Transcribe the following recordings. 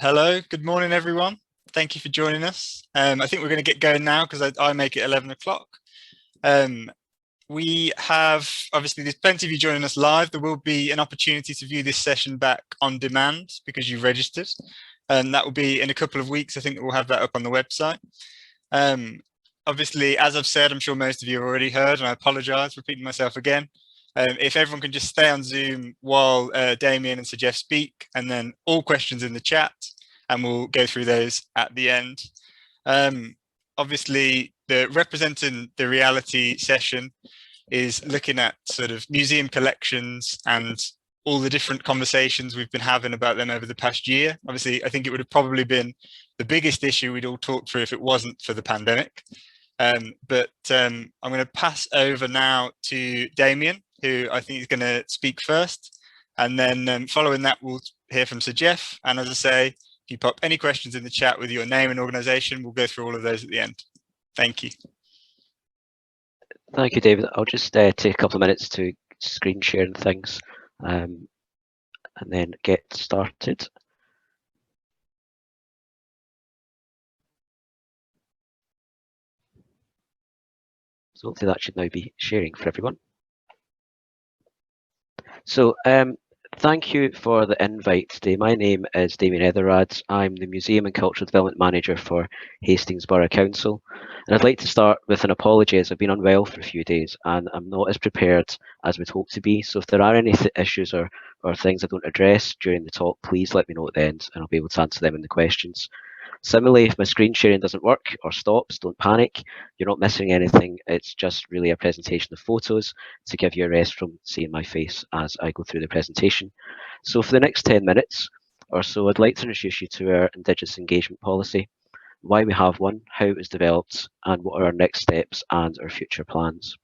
Hello, good morning, everyone. Thank you for joining us. I think we're going to get going now because I make it 11 o'clock. We have, obviously, there's plenty of you joining us live. There will be an opportunity to view this session back on demand because you registered. And that will be in a couple of weeks. I think we'll have that up on the website. Obviously, as I've said, I'm sure most of you have already heard, and I apologize, repeating myself again. If everyone can just stay on Zoom while Damian and Geoff speak, and then all questions in the chat, and we'll go through those at the end. Obviously, the representing the reality session is looking at sort of museum collections and all the different conversations we've been having about them over the past year. Obviously, I think it would have probably been the biggest issue we'd all talked through if it wasn't for the pandemic. I'm going to pass over now to Damian, who I think is going to speak first. And then following that, we'll hear from Sir Geoff. And as I say, if you pop any questions in the chat with your name and organisation, we'll go through all of those at the end. Thank you. Thank you, David. I'll just take a couple of minutes to screen share and things and then get started. So hopefully that should now be sharing for everyone. So thank you for the invite today. My name is Damian Etheraads. I'm the Museum and Cultural Development Manager for Hastings Borough Council. And I'd like to start with an apology as I've been unwell for a few days and I'm not as prepared as we'd hope to be. So if there are any issues or things I don't address during the talk, please let me know at the end and I'll be able to answer them in the questions. Similarly, if my screen sharing doesn't work or stops, don't panic. You're not missing anything. It's just really a presentation of photos to give you a rest from seeing my face as I go through the presentation. So for the next 10 minutes or so, I'd like to introduce you to our Indigenous engagement policy, why we have one, how it was developed, and what are our next steps and our future plans.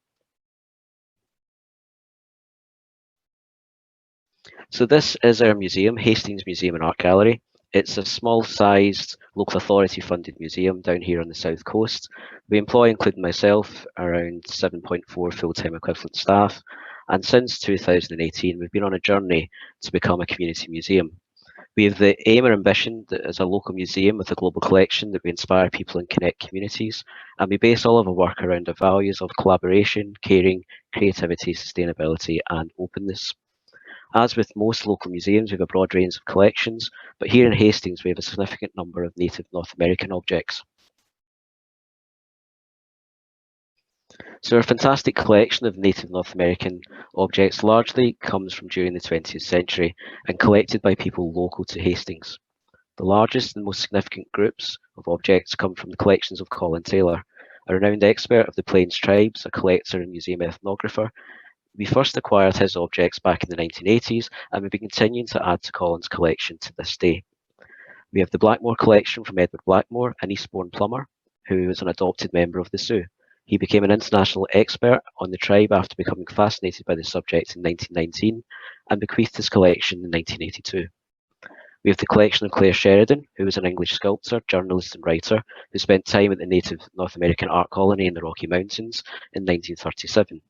So this is our museum, Hastings Museum and Art Gallery. It's a small-sized, local authority-funded museum down here on the south coast. We employ, including myself, around 7.4 full-time equivalent staff, and since 2018 we've been on a journey to become a community museum. We have the aim and ambition that as a local museum with a global collection that we inspire people and connect communities, and we base all of our work around the values of collaboration, caring, creativity, sustainability and openness. As with most local museums, we have a broad range of collections, but here in Hastings we have a significant number of native North American objects. So our fantastic collection of native North American objects largely comes from during the 20th century and collected by people local to Hastings. The largest and most significant groups of objects come from the collections of Colin Taylor, a renowned expert of the Plains tribes, a collector and museum ethnographer. We first acquired his objects back in the 1980s and we've been continuing to add to Colin's collection to this day. We have the Blackmore collection from Edward Blackmore, an Eastbourne plumber who was an adopted member of the Sioux. He became an international expert on the tribe after becoming fascinated by the subject in 1919 and bequeathed his collection in 1982. We have the collection of Claire Sheridan, who was an English sculptor, journalist and writer who spent time at the native North American art colony in the Rocky Mountains in 1937.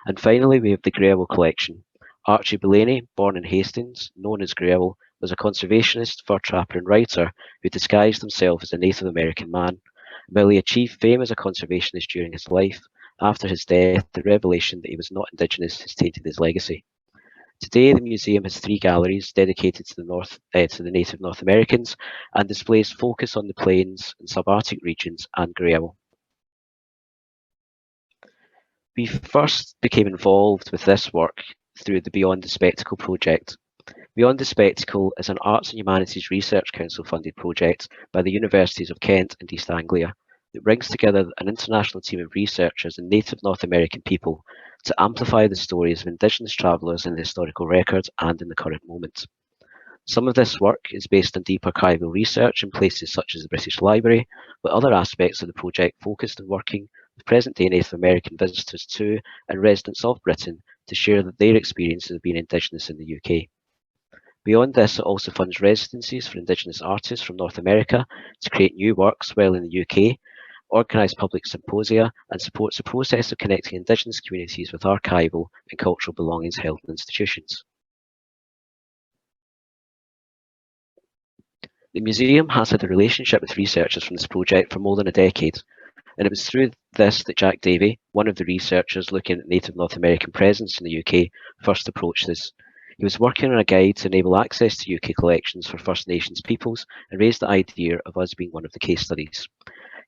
And finally, we have the Grewell collection. Archie Bellany, born in Hastings, known as Grewell, was a conservationist, fur trapper and writer who disguised himself as a Native American man. While he achieved fame as a conservationist during his life, after his death, the revelation that he was not Indigenous has tainted his legacy. Today, the museum has 3 galleries dedicated to the native North Americans and displays focus on the plains and subarctic regions and Grewell. We first became involved with this work through the Beyond the Spectacle project. Beyond the Spectacle is an Arts and Humanities Research Council funded project by the Universities of Kent and East Anglia that brings together an international team of researchers and native North American people to amplify the stories of Indigenous travellers in the historical record and in the current moment. Some of this work is based on deep archival research in places such as the British Library, but other aspects of the project focused on working with present-day Native American visitors to and residents of Britain to share their experiences of being Indigenous in the UK. Beyond this, it also funds residencies for Indigenous artists from North America to create new works while in the UK, organise public symposia, and supports the process of connecting Indigenous communities with archival and cultural belongings held in institutions. The museum has had a relationship with researchers from this project for more than a decade, and it was through this that Jack Davey, one of the researchers looking at native North American presence in the UK, first approached us. He was working on a guide to enable access to UK collections for First Nations peoples and raised the idea of us being one of the case studies.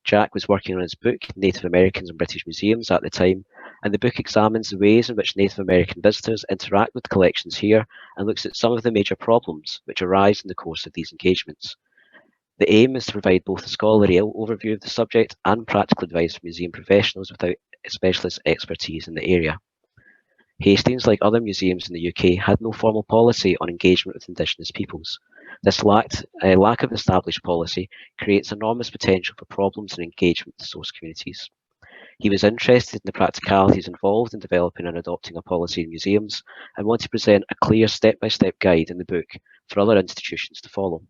Jack was working on his book, Native Americans and British Museums, at the time, and the book examines the ways in which Native American visitors interact with collections here and looks at some of the major problems which arise in the course of these engagements. The aim is to provide both a scholarly overview of the subject and practical advice for museum professionals without specialist expertise in the area. Hastings, like other museums in the UK, had no formal policy on engagement with Indigenous peoples. This lack of established policy creates enormous potential for problems and engagement with source communities. He was interested in the practicalities involved in developing and adopting a policy in museums and wanted to present a clear step-by-step guide in the book for other institutions to follow.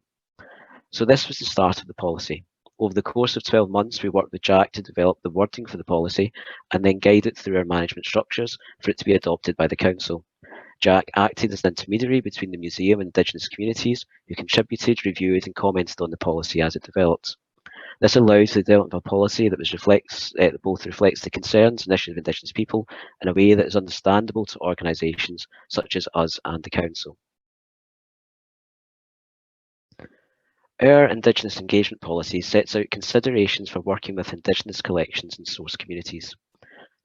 So this was the start of the policy. Over the course of 12 months, we worked with Jack to develop the wording for the policy and then guide it through our management structures for it to be adopted by the Council. Jack acted as an intermediary between the museum and Indigenous communities who contributed, reviewed and commented on the policy as it developed. This allowed the development of a policy that both reflects the concerns and issues of Indigenous people in a way that is understandable to organisations such as us and the Council. Our Indigenous engagement policy sets out considerations for working with Indigenous collections and source communities.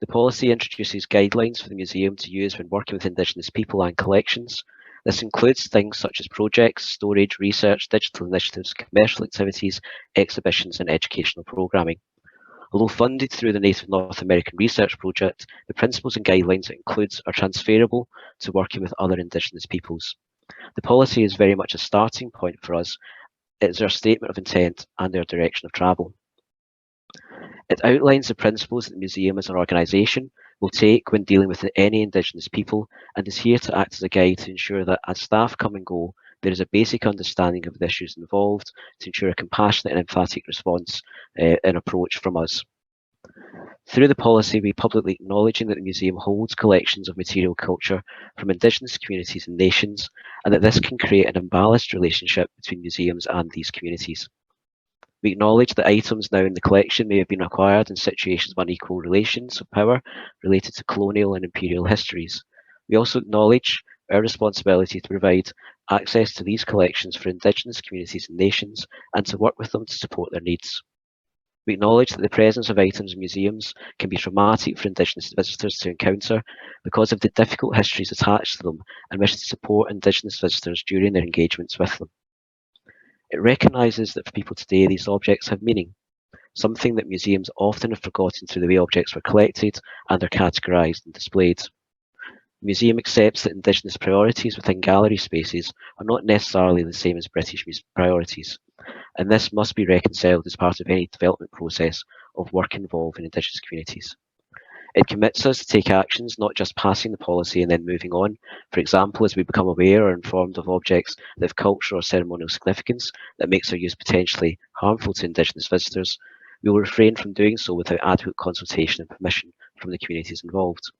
The policy introduces guidelines for the museum to use when working with Indigenous people and collections. This includes things such as projects, storage, research, digital initiatives, commercial activities, exhibitions and educational programming. Although funded through the Native North American Research Project, the principles and guidelines it includes are transferable to working with other Indigenous peoples. The policy is very much a starting point for us. It is our statement of intent and our direction of travel. It outlines the principles that the museum as an organisation will take when dealing with any Indigenous people and is here to act as a guide to ensure that as staff come and go, there is a basic understanding of the issues involved to ensure a compassionate and emphatic response and approach from us. Through the policy, we publicly acknowledging that the museum holds collections of material culture from Indigenous communities and nations, and that this can create an imbalanced relationship between museums and these communities. We acknowledge that items now in the collection may have been acquired in situations of unequal relations of power related to colonial and imperial histories. We also acknowledge our responsibility to provide access to these collections for Indigenous communities and nations and to work with them to support their needs. We acknowledge that the presence of items in museums can be traumatic for Indigenous visitors to encounter because of the difficult histories attached to them and wish to support Indigenous visitors during their engagements with them. It recognises that for people today these objects have meaning, something that museums often have forgotten through the way objects were collected and are categorised and displayed. The museum accepts that Indigenous priorities within gallery spaces are not necessarily the same as British priorities, and this must be reconciled as part of any development process of work involving Indigenous communities. It commits us to take actions, not just passing the policy and then moving on. For example, as we become aware or informed of objects that have cultural or ceremonial significance that makes their use potentially harmful to Indigenous visitors, we will refrain from doing so without adequate consultation and permission from the communities involved.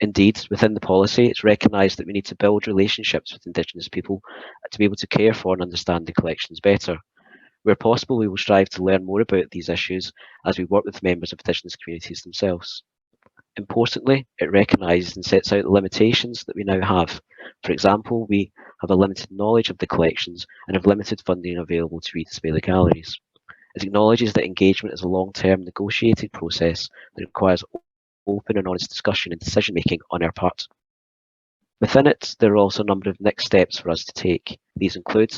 Indeed, within the policy, it's recognised that we need to build relationships with Indigenous people to be able to care for and understand the collections better. Where possible, we will strive to learn more about these issues as we work with members of Indigenous communities themselves. Importantly, it recognises and sets out the limitations that we now have. For example, we have a limited knowledge of the collections and have limited funding available to redisplay the galleries. It acknowledges that engagement is a long-term negotiated process that requires open and honest discussion and decision-making on our part. Within it, there are also a number of next steps for us to take. These include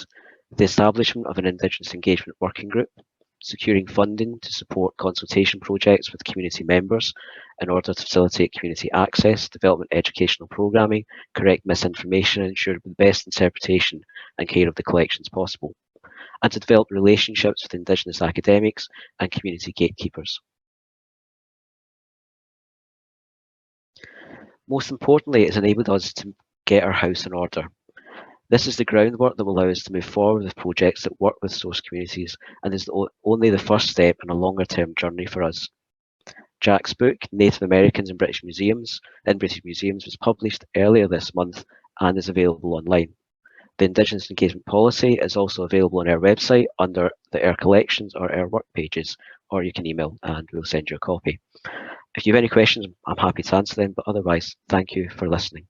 the establishment of an Indigenous engagement working group, securing funding to support consultation projects with community members in order to facilitate community access, development educational programming, correct misinformation and ensure the best interpretation and care of the collections possible, and to develop relationships with Indigenous academics and community gatekeepers. Most importantly, it's enabled us to get our house in order. This is the groundwork that will allow us to move forward with projects that work with source communities and is only the first step in a longer-term journey for us. Jack's book, Native Americans in British Museums, was published earlier this month and is available online. The Indigenous Engagement Policy is also available on our website under the Our Collections or Our Work pages, or you can email and we'll send you a copy. If you have any questions, I'm happy to answer them, but otherwise, thank you for listening.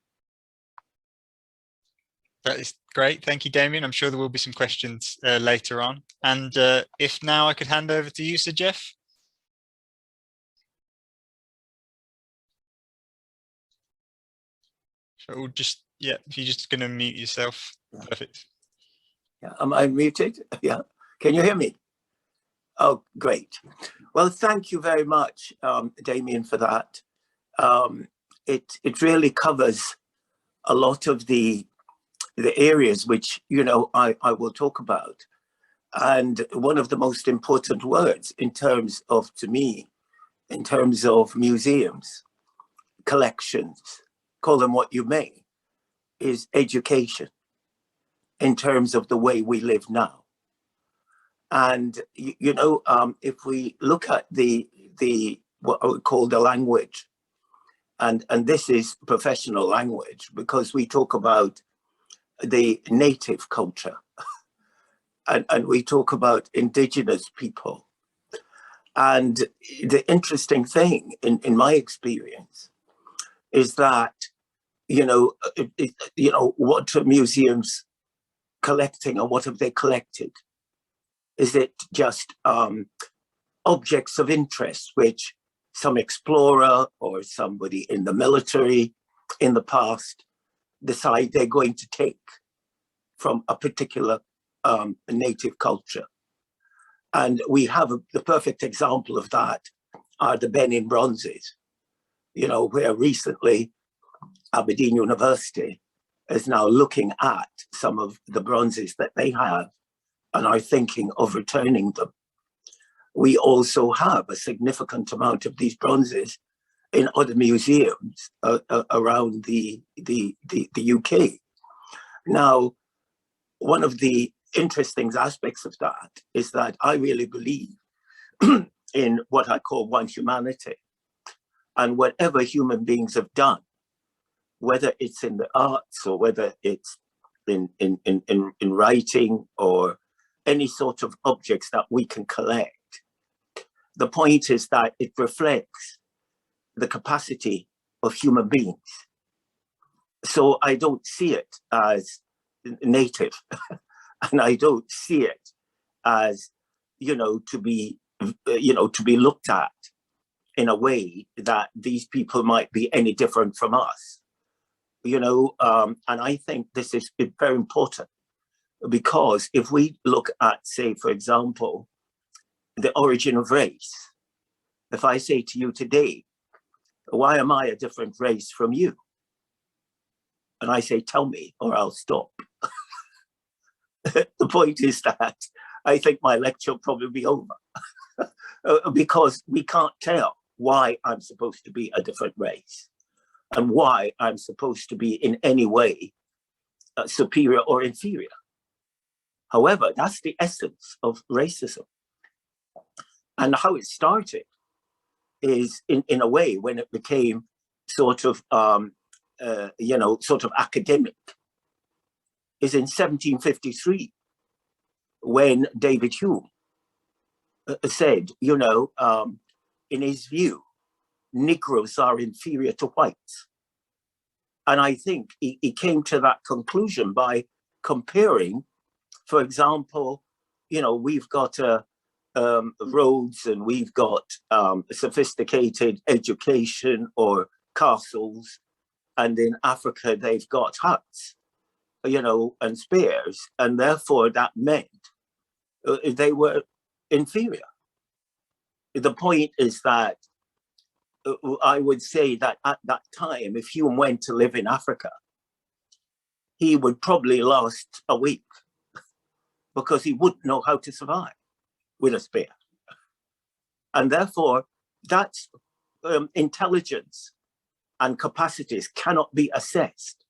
That is great. Thank you, Damian. I'm sure there will be some questions later on. And if now I could hand over to you, Sir Geoff. So just, yeah, if you're just going to mute yourself. Perfect. Yeah, am I muted? Yeah. Can you hear me? Oh, great. Well, thank you very much, Damian, for that. It really covers a lot of the areas which, you know, I will talk about. And one of the most important words in terms of, to me, in terms of museums, collections, call them what you may, is education in terms of the way we live now. And, you know, if we look at the what I would call the language, and this is professional language, because we talk about the native culture and we talk about indigenous people. And the interesting thing in my experience is that, you know, what are museums collecting, or what have they collected? Is it just objects of interest, which some explorer or somebody in the military in the past decide they're going to take from a particular native culture? And we have the perfect example of that are the Benin bronzes, you know, where recently Aberdeen University is now looking at some of the bronzes that they have and are thinking of returning them. We also have a significant amount of these bronzes in other museums around the UK. Now, one of the interesting aspects of that is that I really believe in what I call one humanity, and whatever human beings have done, whether it's in the arts or whether it's in writing or any sort of objects that we can collect. The point is that it reflects the capacity of human beings. So I don't see it as native, and I don't see it as, you know, to be looked at in a way that these people might be any different from us. You know, and I think this is very important, because if we look at, say, for example, the origin of race, if I say to you today, why am I a different race from you? And I say, tell me, or I'll stop. The point is that I think my lecture will probably be over because we can't tell why I'm supposed to be a different race and why I'm supposed to be in any way superior or inferior. However, that's the essence of racism. And how it started is in a way when it became sort of, sort of academic, is in 1753, when David Hume said, you know, in his view, Negroes are inferior to whites. And I think he came to that conclusion by comparing, for example, you know, we've got roads and we've got sophisticated education or castles, and in Africa they've got huts, you know, and spears, and therefore that meant they were inferior. The point is that I would say that at that time, if Hume went to live in Africa, he would probably last a week because he wouldn't know how to survive with a spear. And therefore, that's intelligence and capacities cannot be assessed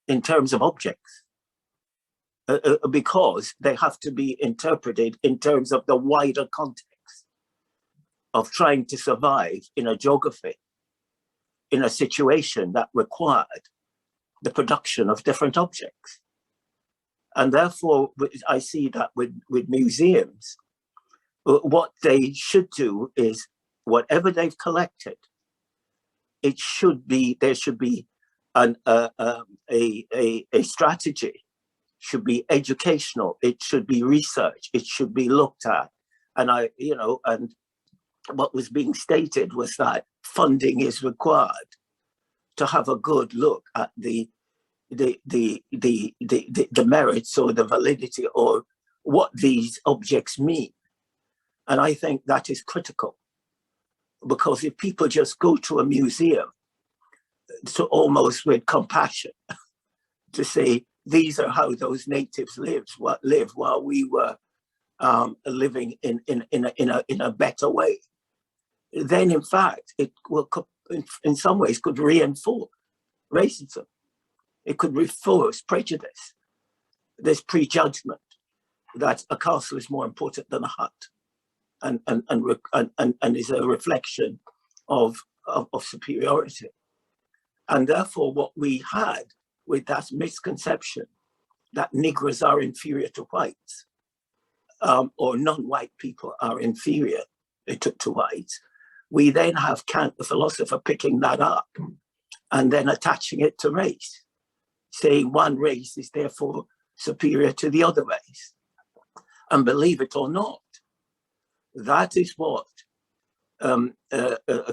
in terms of objects because they have to be interpreted in terms of the wider context of trying to survive in a geography, in a situation that required the production of different objects. And therefore, I see that with museums, what they should do is whatever they've collected, there should be a strategy, should be educational, it should be research, it should be looked at. And and what was being stated was that funding is required to have a good look at the merits or the validity or what these objects mean. And I think that is critical, because if people just go to a museum to almost with compassion to say, these are how those natives lived while we were living in a better way, then in fact it will in some ways could reinforce racism. It could reinforce prejudice, this prejudgment that a castle is more important than a hut, and is a reflection of superiority. And therefore, what we had with that misconception that Negroes are inferior to whites, or non-white people are inferior to whites, we then have Kant, the philosopher, picking that up and then attaching it to race, saying one race is therefore superior to the other race. And believe it or not, that is what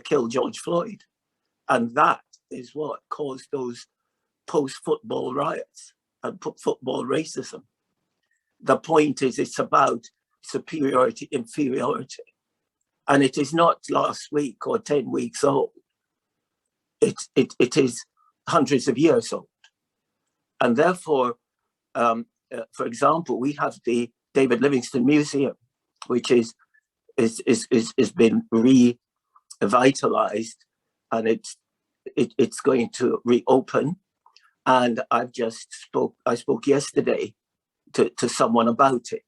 killed George Floyd. And that is what caused those post-football riots and football racism. The point is, it's about superiority, inferiority. And it is not last week or 10 weeks old. It is hundreds of years old. And therefore, for example, we have the David Livingstone Museum, which is been revitalized, and it's going to reopen. And I spoke yesterday to someone about it,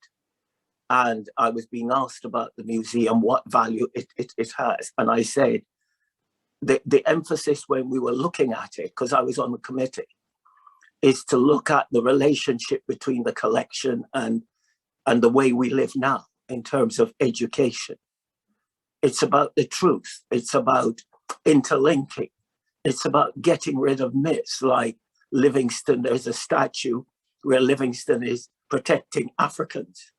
and I was being asked about the museum, what value it has, and I said the emphasis when we were looking at it, because I was on the committee, is to look at the relationship between the collection and the way we live now in terms of education. It's about the truth. It's about interlinking. It's about getting rid of myths like Livingstone. There's a statue where Livingstone is protecting Africans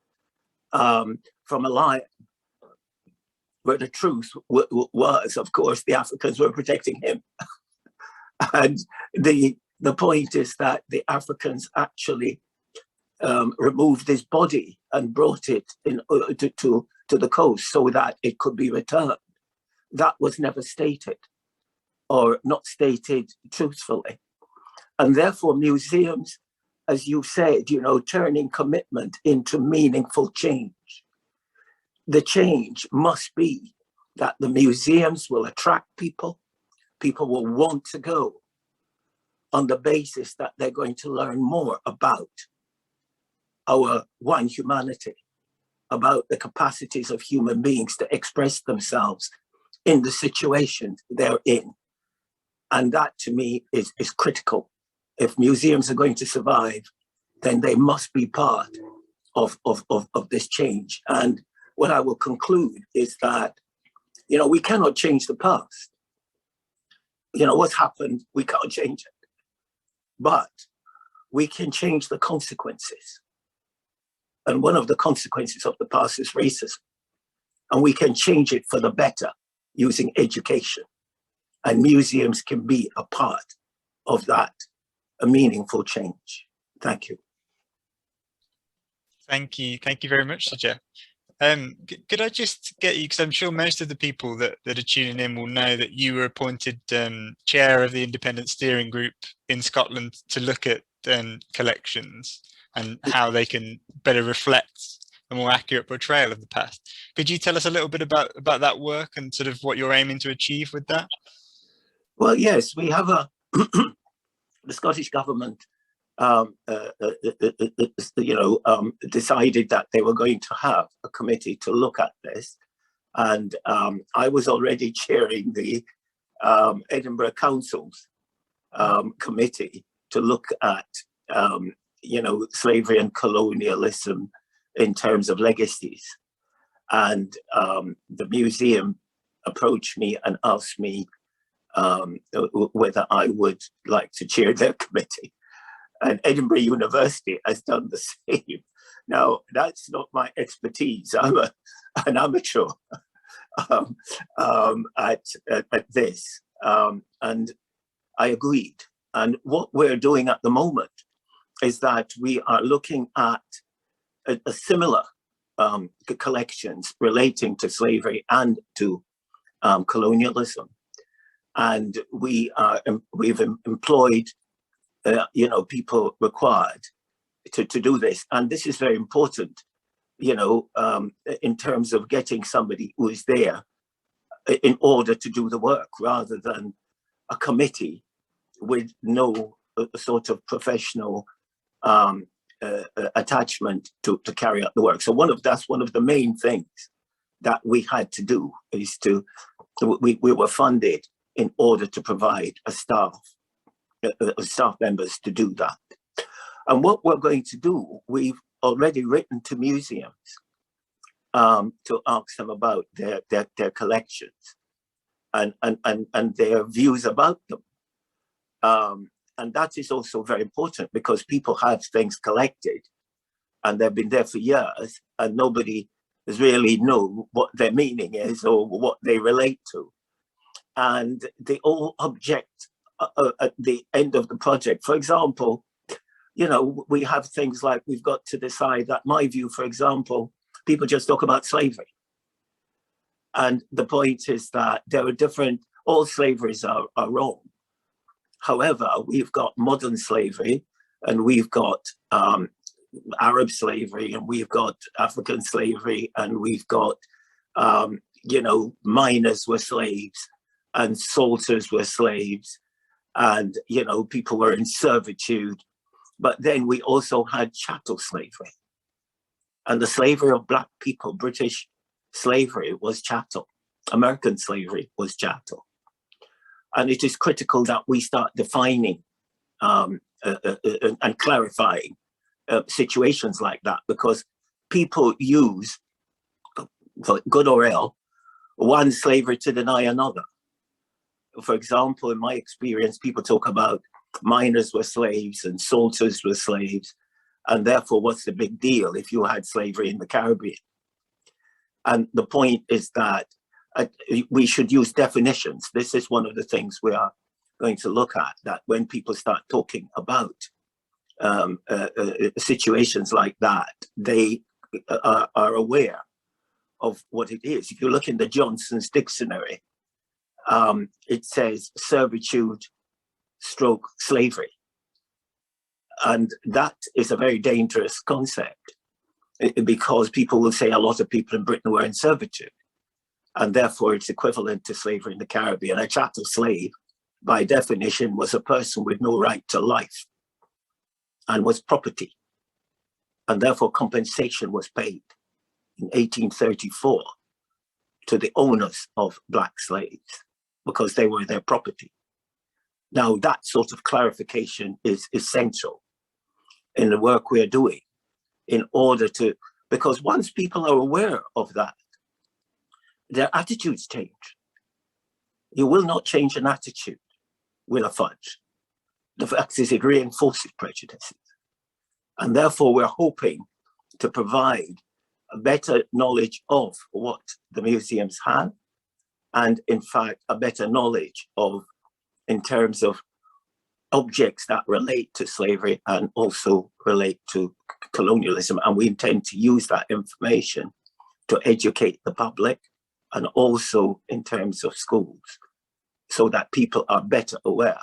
from a lion, where the truth was, of course, the Africans were protecting him. And the point is that the Africans actually removed his body and brought it to the coast so that it could be returned. That was never stated, or not stated truthfully. And therefore museums, as you said, turning commitment into meaningful change. The change must be that the museums will attract people. People will want to go on the basis that they're going to learn more about our one humanity, about the capacities of human beings to express themselves in the situations they're in. And that to me is critical. If museums are going to survive, then they must be part of this change. And what I will conclude is that, we cannot change the past. What's happened, we can't change it. But we can change the consequences. And one of the consequences of the past is racism. And we can change it for the better using education. And museums can be a part of that, a meaningful change. Thank you. Thank you. Thank you very much, Sir Geoff. Could I just get you, because I'm sure most of the people that are tuning in will know that you were appointed chair of the independent steering group in Scotland to look at collections and how they can better reflect a more accurate portrayal of the past. Could you tell us a little bit about that work and sort of what you're aiming to achieve with that? Well, yes, we have the Scottish government decided that they were going to have a committee to look at this. And I was already chairing the Edinburgh Council's committee to look at slavery and colonialism in terms of legacies. And the museum approached me and asked me whether I would like to chair their committee. And Edinburgh University has done the same. Now, that's not my expertise. I'm an amateur at this. And I agreed. And what we're doing at the moment is that we are looking at a similar collections relating to slavery and to colonialism. And we've employed people required to do this. And this is very important, in terms of getting somebody who is there in order to do the work, rather than a committee with no sort of professional attachment to carry out the work. So that's one of the main things that we had to do, is we were funded in order to provide staff members to do that. And what we're going to do, we've already written to museums to ask them about their collections and their views about them. And that is also very important, because people have things collected and they've been there for years and nobody has really know what their meaning is or what they relate to. And they all object at the end of the project. For example, we have things like, we've got to decide that, my view, for example, people just talk about slavery. And the point is that there are all slaveries are wrong. However, we've got modern slavery, and we've got Arab slavery, and we've got African slavery, and we've got, miners were slaves, and salters were slaves, and, people were in servitude. But then we also had chattel slavery. And the slavery of Black people, British slavery, was chattel. American slavery was chattel. And it is critical that we start defining and clarifying situations like that, because people use, for good or ill, one slavery to deny another. For example, in my experience, people talk about miners were slaves and salters were slaves, and therefore what's the big deal if you had slavery in the Caribbean? And the point is that we should use definitions. This is one of the things we are going to look at, that when people start talking about situations like that, they are aware of what it is. If you look in the Johnson's dictionary, it says servitude stroke slavery. And that is a very dangerous concept, because people will say a lot of people in Britain were in servitude, and therefore it's equivalent to slavery in the Caribbean. A chattel slave, by definition, was a person with no right to life and was property. And therefore compensation was paid in 1834 to the owners of Black slaves, because they were their property. Now, that sort of clarification is essential in the work we're doing, in order to, because once people are aware of that, their attitudes change. You will not change an attitude with a fudge. The fact is, it reinforces prejudices. And therefore, we're hoping to provide a better knowledge of what the museums have, and in fact, a better knowledge of, in terms of objects that relate to slavery and also relate to colonialism. And we intend to use that information to educate the public, and also in terms of schools, so that people are better aware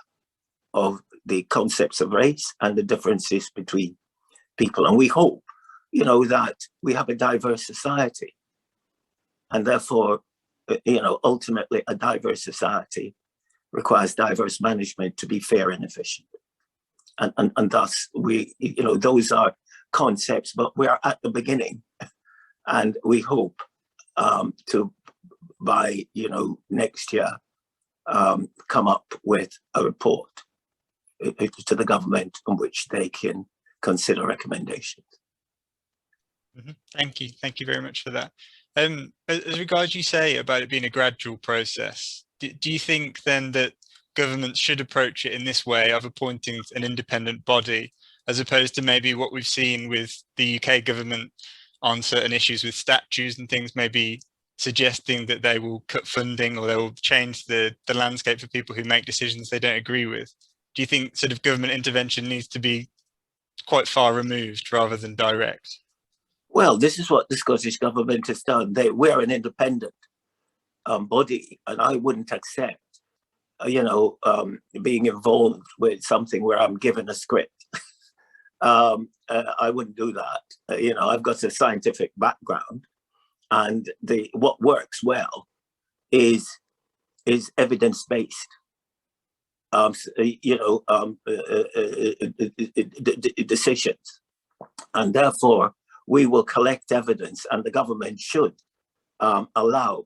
of the concepts of race and the differences between people. And we hope, that we have a diverse society, and therefore, ultimately a diverse society requires diverse management to be fair and efficient. And thus those are concepts, but we are at the beginning, and we hope to, by next year, come up with a report to the government on which they can consider recommendations. Thank you very much for that. As regards you say about it being a gradual process, do you think then that governments should approach it in this way of appointing an independent body, as opposed to maybe what we've seen with the UK government on certain issues with statues and things, maybe suggesting that they will cut funding or they will change the landscape for people who make decisions they don't agree with? Do you think sort of government intervention needs to be quite far removed rather than direct? Well, this is what the Scottish government has done. We're an independent body, and I wouldn't accept, being involved with something where I'm given a script. I wouldn't do that. I've got a scientific background, and what works well is evidence-based. Decisions, and therefore we will collect evidence, and the government should allow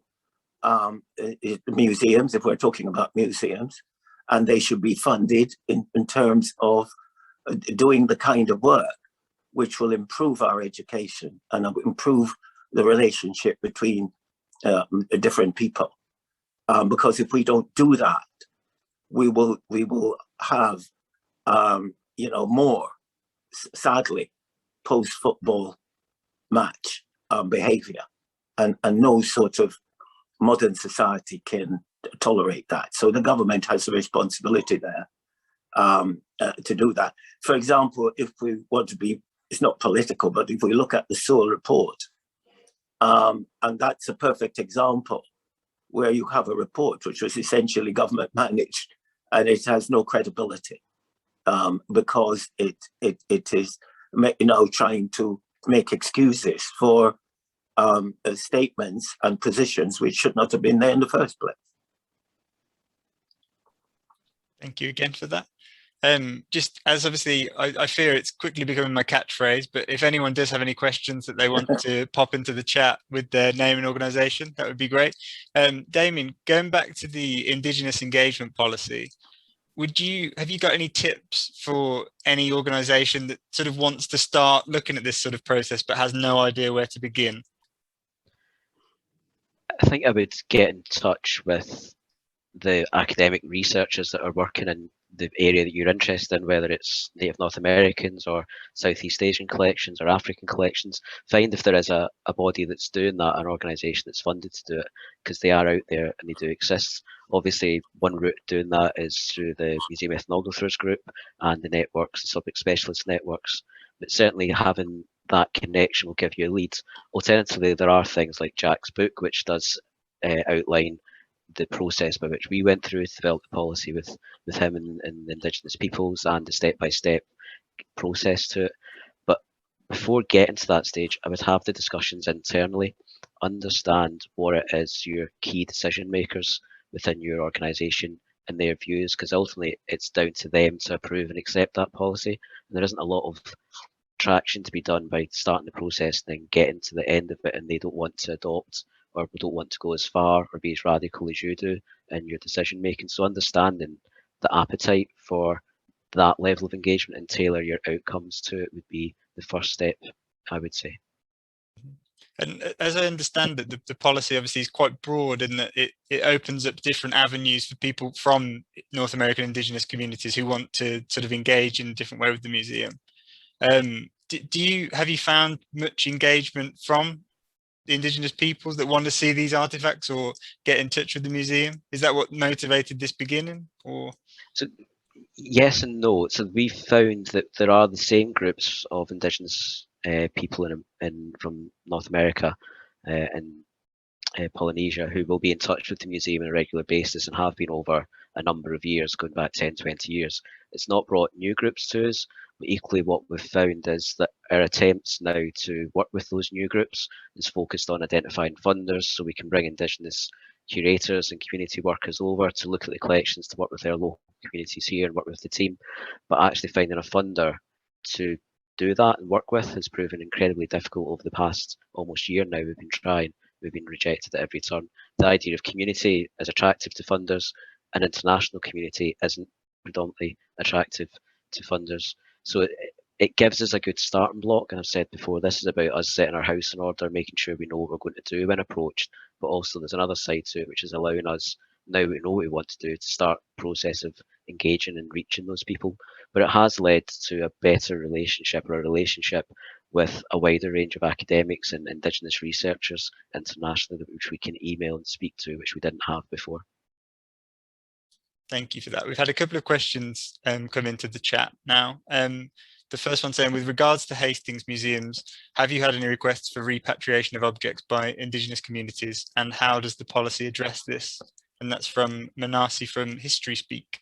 museums, if we're talking about museums, and they should be funded in terms of doing the kind of work which will improve our education and improve the relationship between different people. Because if we don't do that, we will have more, sadly, post-football match behavior, and no sort of modern society can tolerate that. So the government has a responsibility there to do that. For example, if we want to be, it's not political, but if we look at the Sewell report, and that's a perfect example where you have a report which was essentially government managed, and it has no credibility because it is trying to make excuses for statements and positions which should not have been there in the first place. Thank you again for that. Just as obviously, I fear it's quickly becoming my catchphrase, but if anyone does have any questions that they want to pop into the chat with their name and organisation, that would be great. Damian, going back to the Indigenous engagement policy, have you got any tips for any organisation that sort of wants to start looking at this sort of process but has no idea where to begin? I think I would get in touch with the academic researchers that are working in the area that you're interested in, whether it's Native North Americans or Southeast Asian collections or African collections. Find if there is a body that's doing that, an organisation that's funded to do it, because they are out there and they do exist. Obviously, one route doing that is through the Museum Ethnographers Group and the networks, the subject specialist networks. But certainly having that connection will give you a lead. Alternatively, there are things like Jack's book, which does outline the process by which we went through to develop the policy with him and Indigenous peoples, and the step-by-step process to it. But before getting to that stage, I would have the discussions internally, understand what it is your key decision makers within your organisation and their views, because ultimately it's down to them to approve and accept that policy. And there isn't a lot of traction to be done by starting the process and then getting to the end of it and they don't want to adopt or don't want to go as far or be as radical as you do in your decision making. So understanding the appetite for that level of engagement and tailor your outcomes to it would be the first step, I would say. And as I understand it, the policy obviously is quite broad in that it opens up different avenues for people from North American Indigenous communities who want to sort of engage in a different way with the museum. Have you found much engagement from the Indigenous peoples that want to see these artifacts or get in touch with the museum? Is that what motivated this beginning? Or so yes and no. So we found that there are the same groups of Indigenous people from North America and Polynesia who will be in touch with the museum on a regular basis and have been over a number of years, going back 10, 20 years. It's not brought new groups to us, but equally what we've found is that our attempts now to work with those new groups is focused on identifying funders so we can bring Indigenous curators and community workers over to look at the collections, to work with their local communities here and work with the team. But actually finding a funder to do that and work with has proven incredibly difficult over the past almost year now. We've been trying, we've been rejected at every turn. The idea of community is attractive to funders, and international community isn't predominantly attractive to funders. So it gives us a good starting block. And I've said before, this is about us setting our house in order, making sure we know what we're going to do when approached. But also there's another side to it, which is allowing us, now we know what we want to do, to start the process of engaging and reaching those people. But it has led to a better relationship, or a relationship with a wider range of academics and Indigenous researchers internationally, which we can email and speak to, which we didn't have before. Thank you for that. We've had a couple of questions come into the chat now. The first one saying, with regards to Hastings museums, have you had any requests for repatriation of objects by Indigenous communities, and how does the policy address this? And that's from Manasi from History Speak.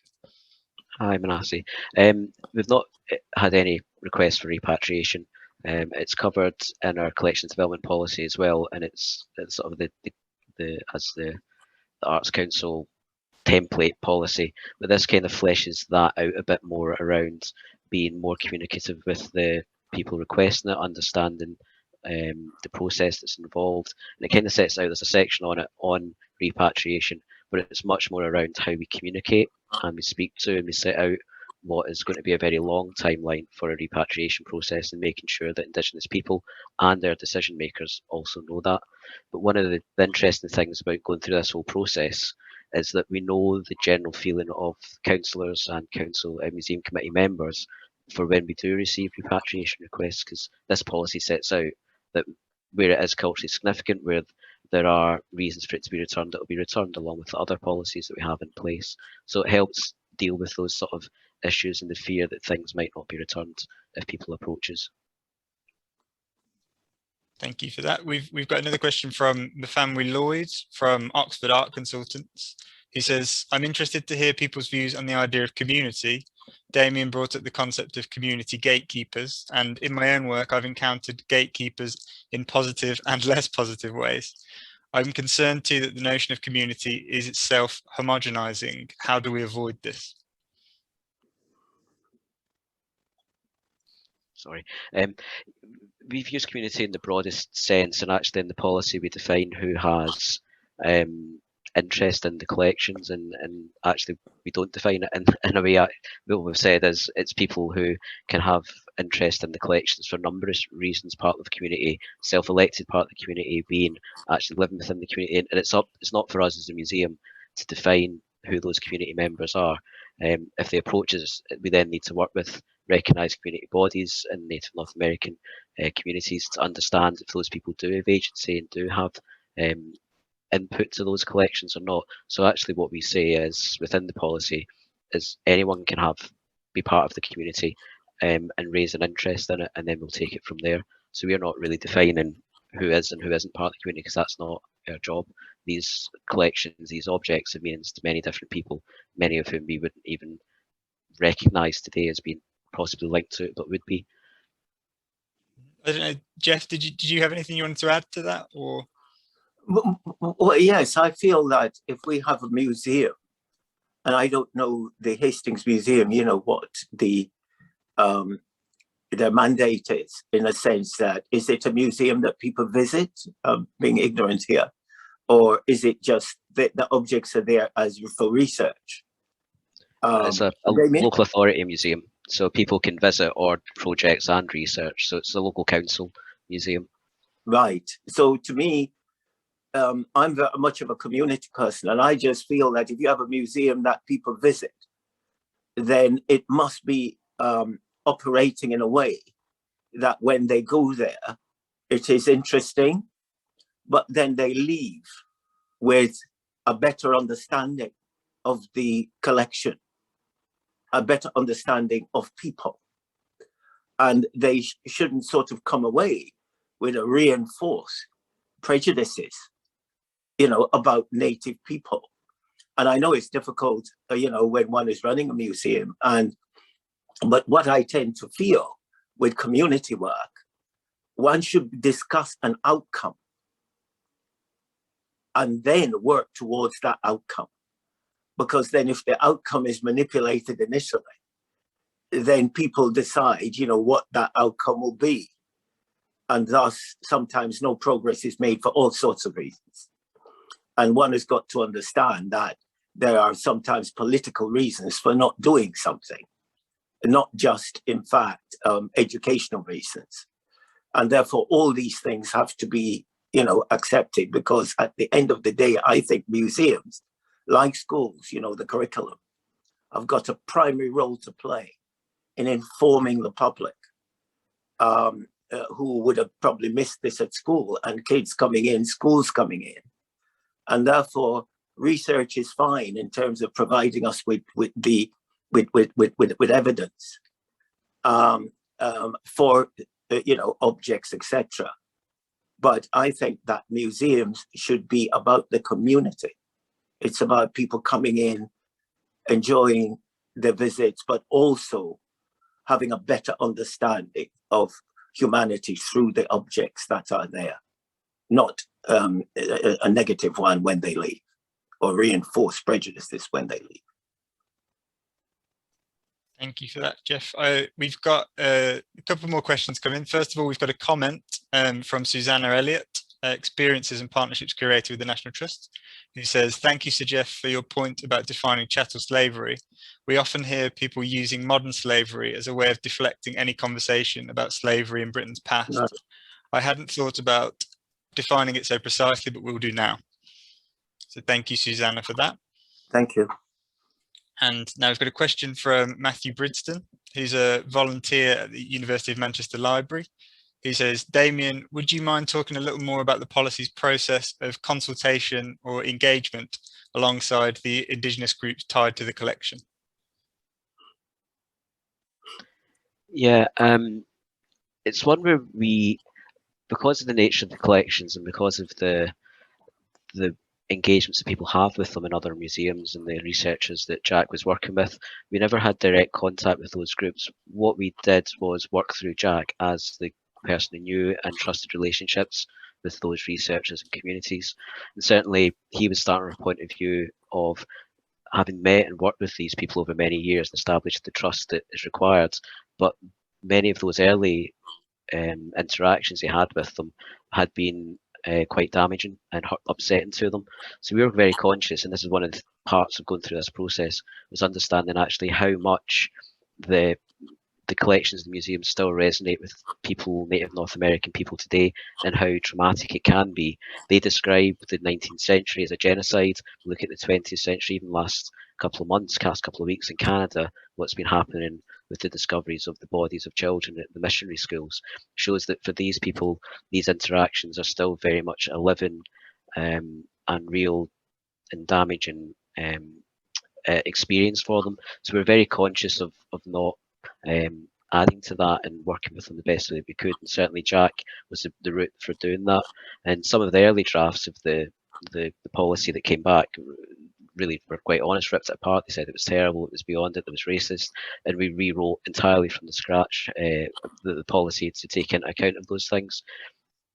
Hi, Manasi. We've not had any requests for repatriation. It's covered in our collections development policy as well, and it's sort of the Arts Council template policy, but this kind of fleshes that out a bit more around being more communicative with the people requesting it, understanding the process that's involved, and it kind of sets out, there's a section on it on repatriation, but it's much more around how we communicate and we speak to, and we set out what is going to be a very long timeline for a repatriation process, and making sure that Indigenous people and their decision makers also know that. But one of the interesting things about going through this whole process is that we know the general feeling of councillors and council museum committee members for when we do receive repatriation requests, because this policy sets out that where it is culturally significant, where there are reasons for it to be returned, it will be returned, along with the other policies that we have in place. So it helps deal with those sort of issues and the fear that things might not be returned if people approach us. Thank you for that. We've got another question from Mufamwi Lloyd from Oxford Art Consultants. He says, I'm interested to hear people's views on the idea of community. Damian brought up the concept of community gatekeepers, and in my own work, I've encountered gatekeepers in positive and less positive ways. I'm concerned too that the notion of community is itself homogenizing. How do we avoid this? Sorry. We've used community in the broadest sense, and actually in the policy we define who has interest in the collections, and actually we don't define it in a way. What we've said is it's people who can have interest in the collections for numerous reasons, part of the community, self-elected part of the community, being actually living within the community, and it's not for us as a museum to define who those community members are. If they approach us, we then need to work with recognised community bodies in Native North American communities to understand if those people do have agency and do have input to those collections or not. So actually what we say is, within the policy, is anyone can be part of the community and raise an interest in it, and then we'll take it from there. So we're not really defining who is and who isn't part of the community, because that's not our job. These collections, these objects have meanings to many different people, many of whom we wouldn't even recognise today as being possibly linked to it, but would be. I don't know, Geoff, did you have anything you wanted to add to that, or? Well, yes, I feel that if we have a museum, and I don't know the Hastings Museum, you know, what their mandate is, in a sense that, is it a museum that people visit, being ignorant here, or is it just that the objects are there as for research? It's a local authority museum, so people can visit or projects and research. So it's a local council museum. Right. So to me, I'm very much of a community person, and I just feel that if you have a museum that people visit, then it must be operating in a way that when they go there, it is interesting, but then they leave with a better understanding of the collection, a better understanding of people. And they shouldn't sort of come away with a reinforced prejudices, you know, about Native people. And I know it's difficult, you know, when one is running a museum, but what I tend to feel with community work, one should discuss an outcome and then work towards that outcome. Because then if the outcome is manipulated initially, then people decide, you know, what that outcome will be. And thus, sometimes no progress is made for all sorts of reasons. And one has got to understand that there are sometimes political reasons for not doing something. not just, in fact, educational reasons. And therefore, all these things have to be, accepted, because at the end of the day, I think museums, like schools, the curriculum, have got a primary role to play in informing the public, who would have probably missed this at school, and kids coming in, schools coming in. And therefore, research is fine in terms of providing us with evidence for objects, etc. But I think that museums should be about the community. It's about people coming in, enjoying the visits, but also having a better understanding of humanity through the objects that are there, not a negative one when they leave, or reinforce prejudices when they leave. Thank you for that, Geoff. We've got a couple more questions coming. First of all, we've got a comment from Susanna Elliott, Experiences and Partnerships Curator with the National Trust, who says, "Thank you, Sir Geoff, for your point about defining chattel slavery. We often hear people using modern slavery as a way of deflecting any conversation about slavery in Britain's past. No. I hadn't thought about defining it so precisely, but we'll do now." So thank you, Susanna, for that. Thank you. And now we've got a question from Matthew Bridston, who's a volunteer at the University of Manchester Library. He says, "Damian, would you mind talking a little more about the policy's process of consultation or engagement alongside the Indigenous groups tied to the collection?" Yeah, it's one where we, because of the nature of the collections and because of the engagements that people have with them in other museums and the researchers that Jack was working with, we never had direct contact with those groups. What we did was work through Jack as the person who knew and trusted relationships with those researchers and communities. And certainly he was starting from a point of view of having met and worked with these people over many years and established the trust that is required. But many of those early interactions he had with them had been quite damaging and upsetting to them. So we were very conscious, and this is one of the parts of going through this process, was understanding actually how much the collections in the museums still resonate with people, native North American people today, and how traumatic it can be. They describe the 19th century as a genocide. Look at the 20th century, even last couple of months, past couple of weeks in Canada, what's been happening with the discoveries of the bodies of children at the missionary schools shows that for these people, these interactions are still very much a living and real and damaging experience for them. So we're very conscious of not adding to that and working with them the best way that we could. And certainly Jack was the route for doing that. And some of the early drafts of the policy that came back really were quite honest, ripped it apart. They said it was terrible, it was beyond it, it was racist, and we rewrote entirely from the scratch the policy to take into account of those things.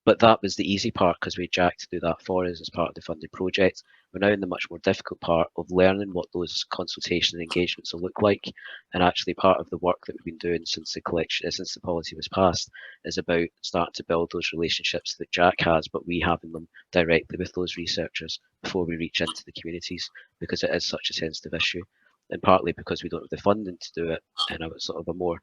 But that was the easy part because we had Jack to do that for us as part of the funded project. We're now in the much more difficult part of learning what those consultation and engagements will look like. And actually part of the work that we've been doing since the collection, since the policy was passed, is about starting to build those relationships that Jack has, but we having them directly with those researchers before we reach into the communities, because it is such a sensitive issue. And partly because we don't have the funding to do it in a sort of a more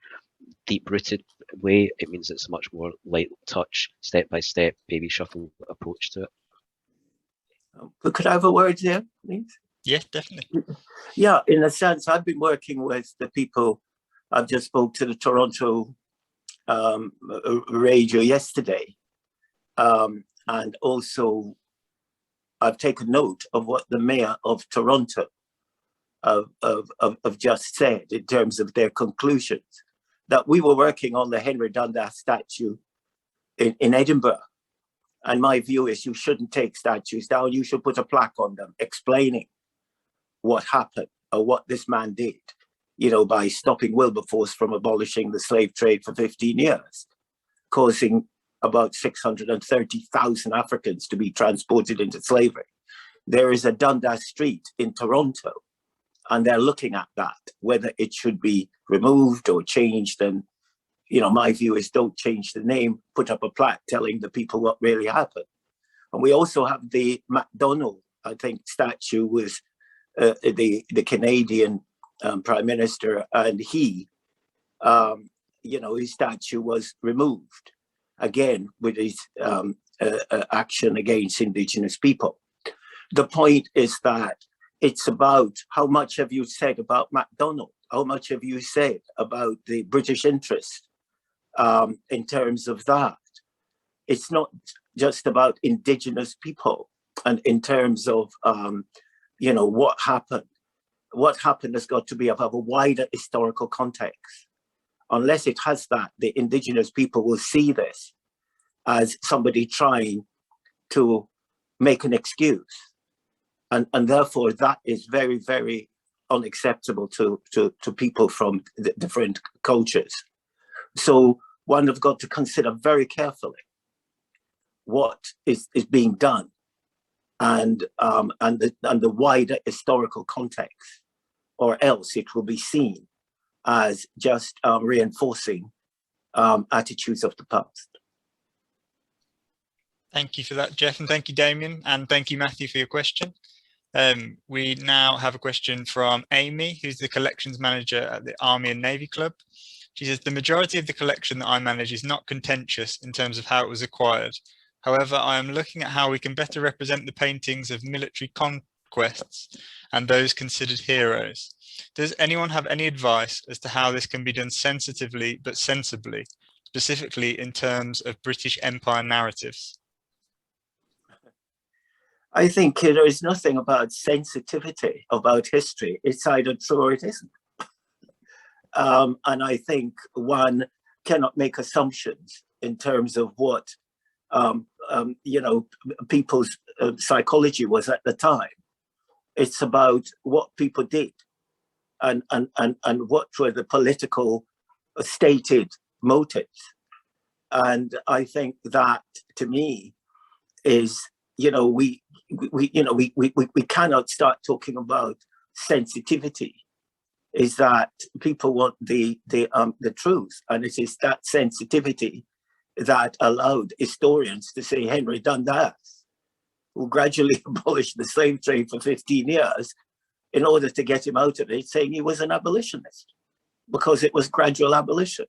deep-rooted way, it means it's a much more light touch, step-by-step, baby shuffle approach to it. But could I have a word there, please? Yeah, definitely. Yeah, in a sense, I've been working with the people. I've just spoke to the Toronto radio yesterday, and also I've taken note of what the mayor of Toronto have just said in terms of their conclusions, that we were working on the Henry Dundas statue in Edinburgh. And my view is you shouldn't take statues down. You should put a plaque on them explaining what happened or what this man did, by stopping Wilberforce from abolishing the slave trade for 15 years, causing about 630,000 Africans to be transported into slavery. There is a Dundas Street in Toronto, and they're looking at that, whether it should be removed or changed. And, my view is don't change the name, put up a plaque telling the people what really happened. And we also have the MacDonald, I think, statue with the Canadian Prime Minister, and he you know, his statue was removed, again, with his action against Indigenous people. The point is that it's about how much have you said about MacDonald? How much have you said about the British interest in terms of that? It's not just about Indigenous people, and in terms of, you know, what happened. What happened has got to be of a wider historical context. Unless it has that, the Indigenous people will see this as somebody trying to make an excuse. And therefore, that is very, very unacceptable to people from the different cultures. So one has got to consider very carefully what is being done, and the wider historical context, or else it will be seen as just reinforcing attitudes of the past. Thank you for that, Geoff, and thank you, Damian, and thank you, Matthew, for your question. We now have a question from Amy, who's the collections manager at the Army and Navy Club. She says, the majority of the collection that I manage is not contentious in terms of how it was acquired. However, I am looking at how we can better represent the paintings of military conquests and those considered heroes. Does anyone have any advice as to how this can be done sensitively but sensibly, specifically in terms of British Empire narratives? I think there is nothing about sensitivity about history. It's either true or it isn't. And I think one cannot make assumptions in terms of what you know, people's psychology was at the time. It's about what people did and what were the political stated motives. And I think that, to me, is, you know, we cannot start talking about sensitivity. Is that people want the truth, and it is that sensitivity that allowed historians to say Henry Dundas, who gradually abolished the slave trade for 15 years, in order to get him out of it, saying he was an abolitionist, because it was gradual abolition.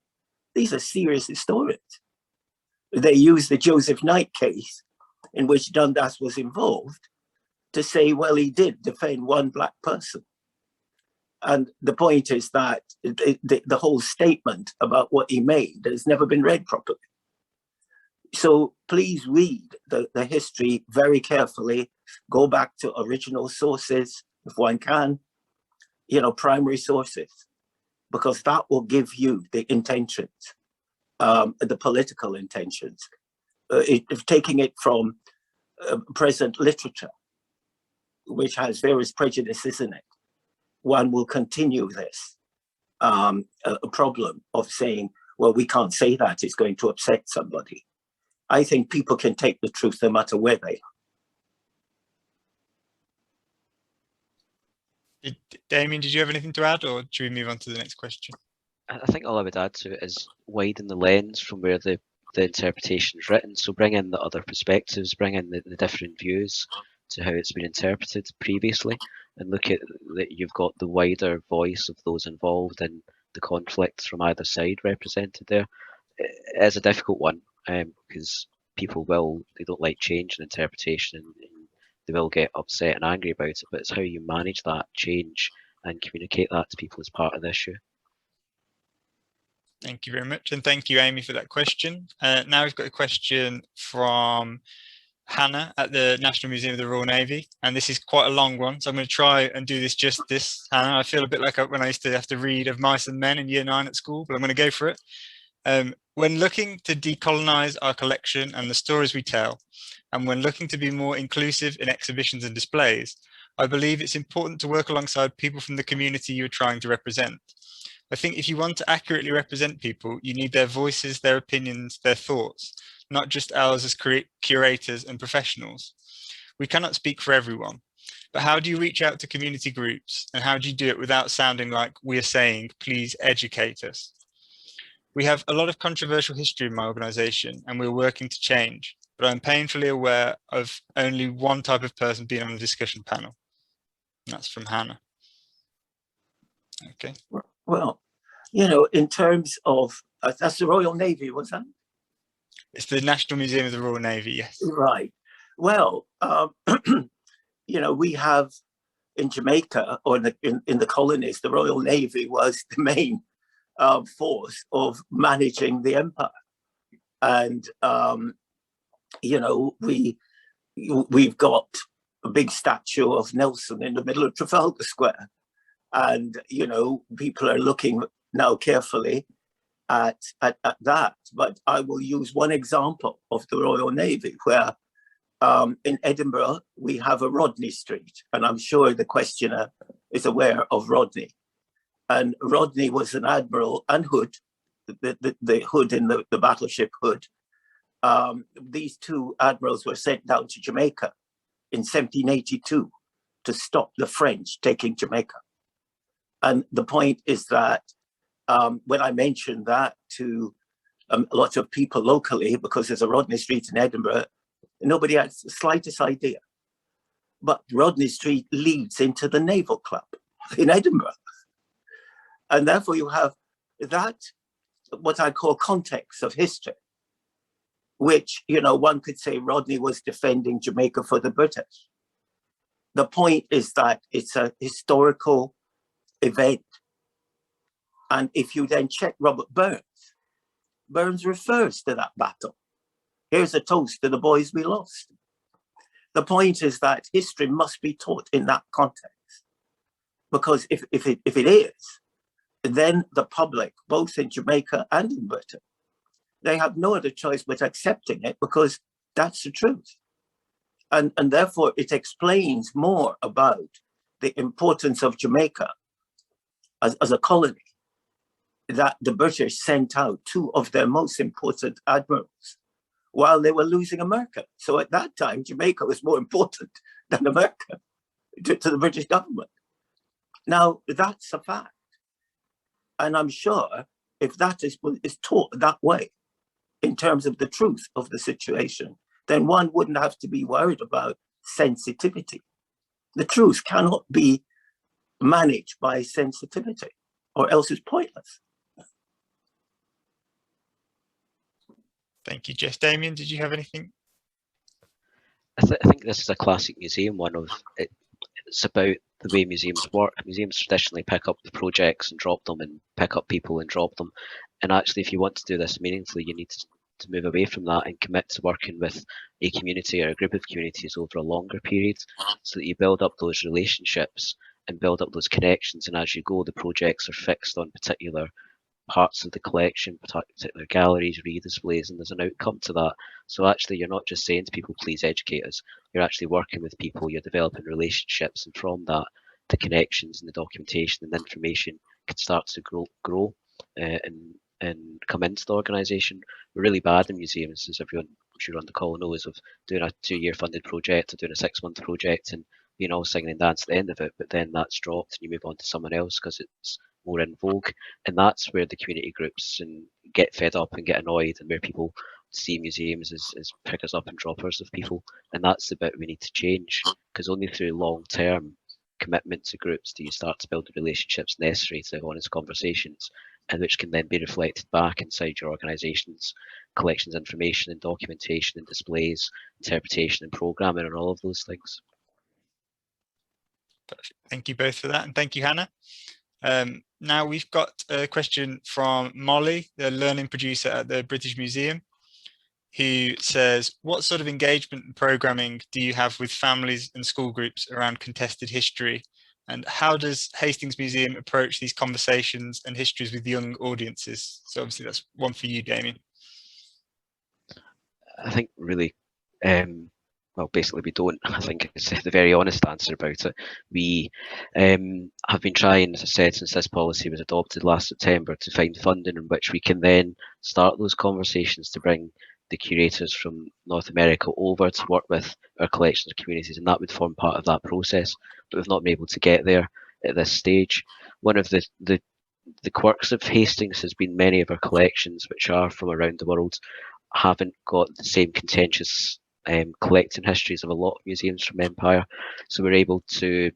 These are serious historians. They use the Joseph Knight case, in which Dundas was involved, to say, well, he did defend one black person. And the point is that the whole statement about what he made has never been read properly. So please read the history very carefully, go back to original sources, if one can, you know, primary sources, because that will give you the intentions, the political intentions. Taking it from present literature, which has various prejudices in it, one will continue this a problem of saying, well, we can't say that, it's going to upset somebody. I think people can take the truth no matter where they are. Damian, did you have anything to add, or should we move on to the next question? I think all I would add to it is widen the lens from where the interpretation is written. So bring in the other perspectives, bring in the different views to how it's been interpreted previously, and look at that you've got the wider voice of those involved in the conflicts from either side represented there. It's a difficult one, because people they don't like change in interpretation, and they will get upset and angry about it, but it's how you manage that change and communicate that to people as part of the issue. Thank you very much, and thank you, Amy, for that question. Now we've got a question from Hannah at the National Museum of the Royal Navy, and this is quite a long one, so I'm going to try and do this justice. Hannah, I feel a bit like when I used to have to read Of Mice and Men in Year 9 at school, but I'm going to go for it. When looking to decolonize our collection and the stories we tell, and when looking to be more inclusive in exhibitions and displays, I believe it's important to work alongside people from the community you're trying to represent. I think if you want to accurately represent people, you need their voices, their opinions, their thoughts, not just ours as curators and professionals. We cannot speak for everyone, but how do you reach out to community groups, and how do you do it without sounding like we are saying, please educate us? We have a lot of controversial history in my organisation, and we're working to change, but I'm painfully aware of only one type of person being on the discussion panel. And that's from Hannah. Okay. Well, you know, in terms of, that's the Royal Navy, was that? It's the National Museum of the Royal Navy, yes. Right. Well, you know, we have in Jamaica, or in the colonies, the Royal Navy was the main force of managing the empire. And, you know, we've got a big statue of Nelson in the middle of Trafalgar Square. And, you know, people are looking now carefully at that. But I will use one example of the Royal Navy, where in Edinburgh, we have a Rodney Street. And I'm sure the questioner is aware of Rodney. And Rodney was an admiral and Hood, the Hood in the battleship Hood. These two admirals were sent down to Jamaica in 1782 to stop the French taking Jamaica. And the point is that when I mentioned that to a lot of people locally, because there's a Rodney Street in Edinburgh, nobody had the slightest idea. But Rodney Street leads into the Naval Club in Edinburgh. And therefore you have that, what I call context of history, which, you know, one could say Rodney was defending Jamaica for the British. The point is that it's a historical event. And if you then check Robert Burns, Burns refers to that battle. Here's a toast to the boys we lost. The point is that history must be taught in that context. Because if it is, then the public, both in Jamaica and in Britain, they have no other choice but accepting it, because that's the truth. And therefore it explains more about the importance of Jamaica as a colony, that the British sent out two of their most important admirals while they were losing America. So at that time, Jamaica was more important than America to the British government. Now, that's a fact. And I'm sure if that is taught that way, in terms of the truth of the situation, then one wouldn't have to be worried about sensitivity. The truth cannot be managed by sensitivity, or else it's pointless. Thank you, Geoff. Damian, did you have anything? I think this is a classic museum one of it. It's about the way museums work. Museums traditionally pick up the projects and drop them, and pick up people and drop them. And actually, if you want to do this meaningfully, you need to move away from that and commit to working with a community or a group of communities over a longer period, so that you build up those relationships and build up those connections. And as you go, the projects are fixed on particular parts of the collection, particular galleries, re-displays, and there's an outcome to that. So actually, you're not just saying to people, please educate us. You're actually working with people, you're developing relationships, and from that, the connections and the documentation and the information can start to grow and come into the organisation. We're really bad in museums, as everyone, I'm sure on the call knows, of doing a 2-year funded project or doing a 6-month project and being all singing and dance at the end of it, but then that's dropped and you move on to someone else because it's more in vogue. And that's where the community groups and get fed up and get annoyed, and where people see museums as pickers up and droppers of people. And that's the bit we need to change, because only through long-term commitment to groups do you start to build the relationships necessary to have honest conversations, and which can then be reflected back inside your organisation's collections, information and documentation and displays, interpretation and programming, and all of those things. Perfect. Thank you both for that, and thank you, Hannah. Now we've got a question from Molly, the learning producer at the British Museum, who says, what sort of engagement and programming do you have with families and school groups around contested history? And how does Hastings Museum approach these conversations and histories with young audiences? So obviously that's one for you, Damian. I think really, well, basically we don't. I think it's the very honest answer about it. We have been trying, as I said, since this policy was adopted last September, to find funding in which we can then start those conversations to bring the curators from North America over to work with our collections communities, and that would form part of that process. But we've not been able to get there at this stage. One of the quirks of Hastings has been many of our collections, which are from around the world, haven't got the same contentious collecting histories of a lot of museums from Empire. So we're able to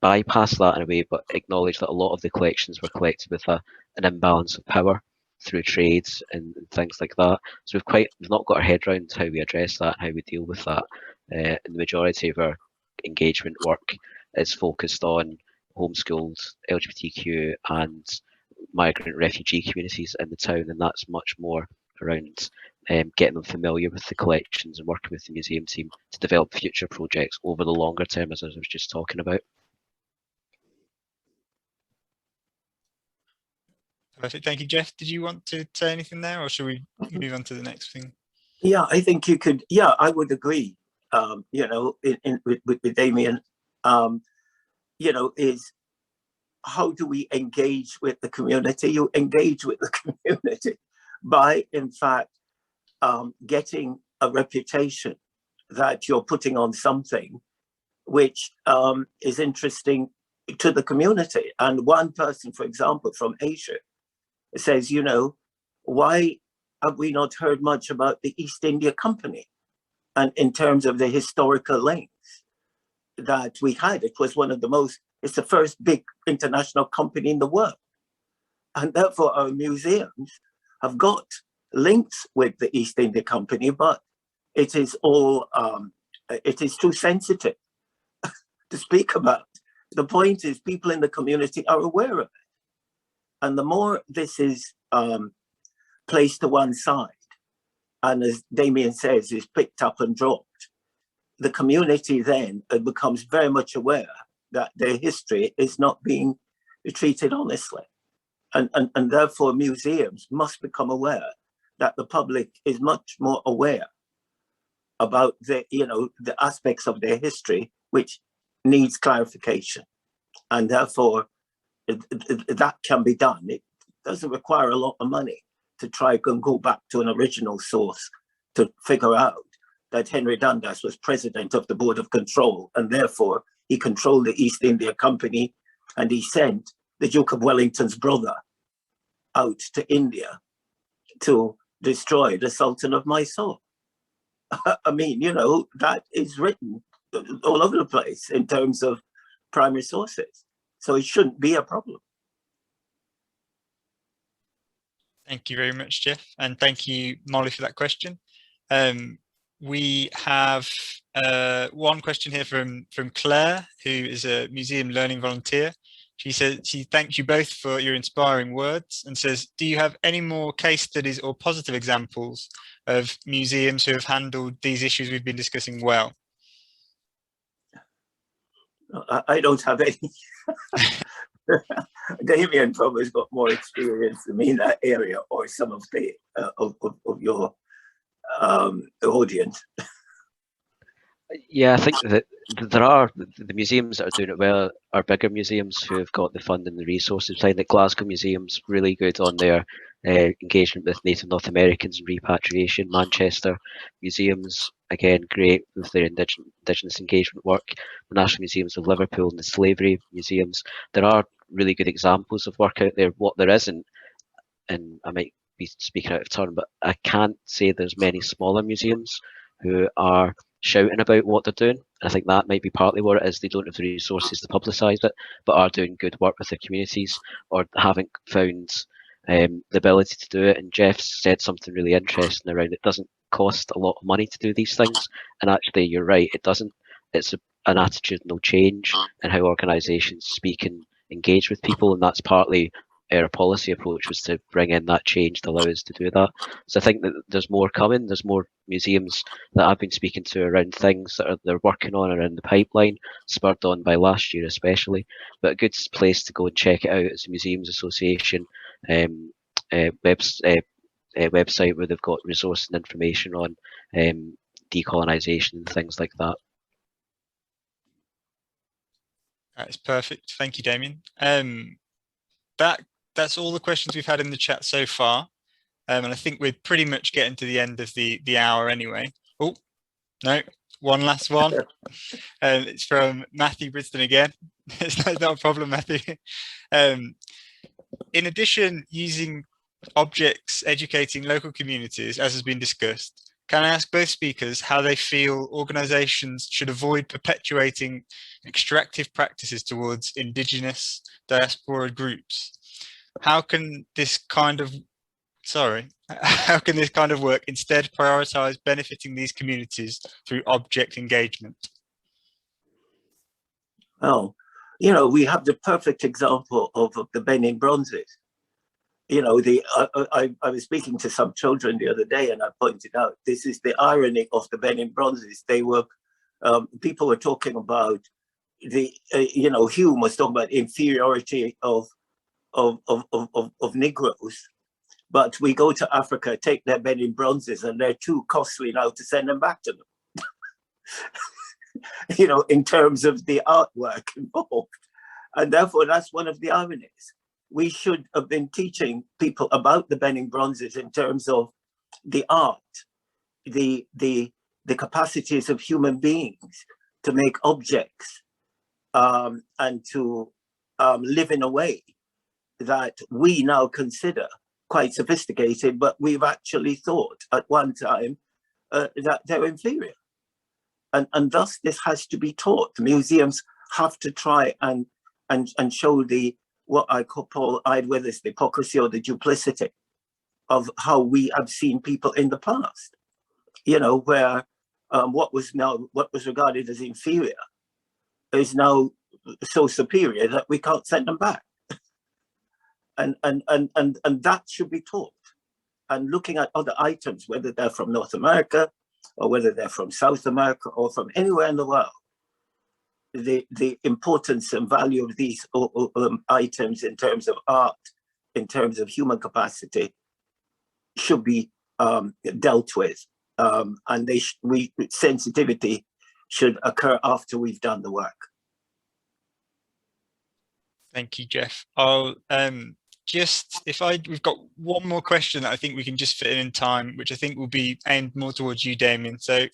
bypass that in a way, but acknowledge that a lot of the collections were collected with an imbalance of power through trades and things like that. So we've not got our head around how we address that, how we deal with that. And the majority of our engagement work is focused on homeschooled LGBTQ and migrant refugee communities in the town, and that's much more around getting them familiar with the collections and working with the museum team to develop future projects over the longer term, as I was just talking about. Perfect. Thank you, Geoff. Did you want to say anything there, or should we move on to the next thing? Yeah, I think you could. Yeah, I would agree. You know, with Damian, you know, is how do we engage with the community? You engage with the community by, in fact, getting a reputation that you're putting on something which is interesting to the community. And one person, for example, from Asia says, you know, why have we not heard much about the East India Company? And in terms of the historical links that we had, it was one of the most, it's the first big international company in the world. And therefore our museums have got links with the East India Company, but it is all, it is too sensitive to speak about. The point is people in the community are aware of it. And the more this is placed to one side, and as Damian says, is picked up and dropped, the community then becomes very much aware that their history is not being treated honestly. And therefore museums must become aware that the public is much more aware about the, you know, the aspects of their history which needs clarification. And therefore that can be done. It doesn't require a lot of money to try and go back to an original source to figure out that Henry Dundas was president of the Board of Control, and therefore he controlled the East India Company, and he sent the Duke of Wellington's brother out to India to destroy the Sultan of Mysore. I mean, you know, that is written all over the place in terms of primary sources. So it shouldn't be a problem. Thank you very much, Geoff. And thank you, Molly, for that question. We have one question here from Claire, who is a museum learning volunteer. She says she thanks you both for your inspiring words and says, do you have any more case studies or positive examples of museums who have handled these issues we've been discussing well? I don't have any. Damian probably has got more experience than me in that area, or some of the of your audience. Yeah, I think that there are the museums that are doing it well are bigger museums who have got the funding and the resources. I think that Glasgow Museum's really good on their engagement with Native North Americans and repatriation. Manchester Museums, again, great with their Indigenous engagement work. The National Museums of Liverpool and the Slavery Museums. There are really good examples of work out there. What there isn't, and I might be speaking out of turn, but I can't say there's many smaller museums who are shouting about what they're doing. I think that might be partly what it is. They don't have the resources to publicise it, but are doing good work with their communities, or haven't found the ability to do it. And Geoff said something really interesting around it doesn't cost a lot of money to do these things. And actually, you're right, it doesn't. It's an attitudinal change in how organisations speak and engage with people, and that's partly our policy approach was to bring in that change to allow us to do that. So I think that there's more coming. There's more museums that I've been speaking to around things that they're working on around the pipeline, spurred on by last year especially. But a good place to go and check it out is the Museums Association website where they've got resource and information on decolonisation and things like that. That is perfect. Thank you, Damian. That's all the questions we've had in the chat so far. And I think we're pretty much getting to the end of the hour anyway. Oh, no, one last one. It's from Matthew Briston again. It's not a problem, Matthew. In addition, using objects educating local communities, as has been discussed, can I ask both speakers how they feel organisations should avoid perpetuating extractive practices towards Indigenous diaspora groups? How can this kind of work instead prioritise benefiting these communities through object engagement? Well, you know, we have the perfect example of the Benin bronzes. You know, I was speaking to some children the other day, and I pointed out this is the irony of the Benin bronzes. They were people were talking about the you know, Hume was talking about inferiority of Negroes, but we go to Africa, take their Benin bronzes, and they're too costly now to send them back to them. You know, in terms of the artwork involved, and therefore that's one of the ironies. We should have been teaching people about the Benin bronzes in terms of the art, the capacities of human beings to make objects and to live in a way that we now consider quite sophisticated, but we've actually thought at one time that they're inferior. And thus this has to be taught. The museums have to try and show the, what I call, whether it's the hypocrisy or the duplicity of how we have seen people in the past, you know, where what was regarded as inferior is now so superior that we can't send them back. And that should be taught. And looking at other items, whether they're from North America or whether they're from South America or from anywhere in the world, the importance and value of these items in terms of art, in terms of human capacity, should be dealt with. And sensitivity should occur after we've done the work. Thank you, Geoff. I'll we've got one more question that I think we can just fit in time, which I think will be aimed more towards you, Damian. So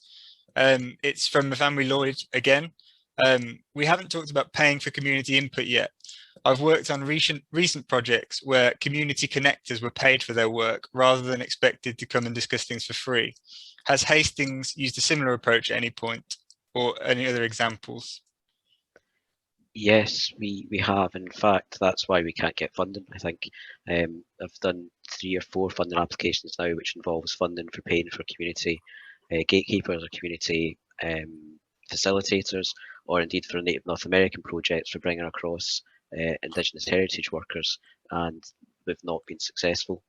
it's from the family Lloyd again. We haven't talked about paying for community input yet. I've worked on recent projects where community connectors were paid for their work rather than expected to come and discuss things for free. Has Hastings used a similar approach at any point, or any other examples? Yes, we have. In fact, that's why we can't get funding. I think I've done 3 or 4 funding applications now, which involves funding for paying for community gatekeepers or community facilitators, or indeed for Native North American projects for bringing across Indigenous heritage workers, and we've not been successful.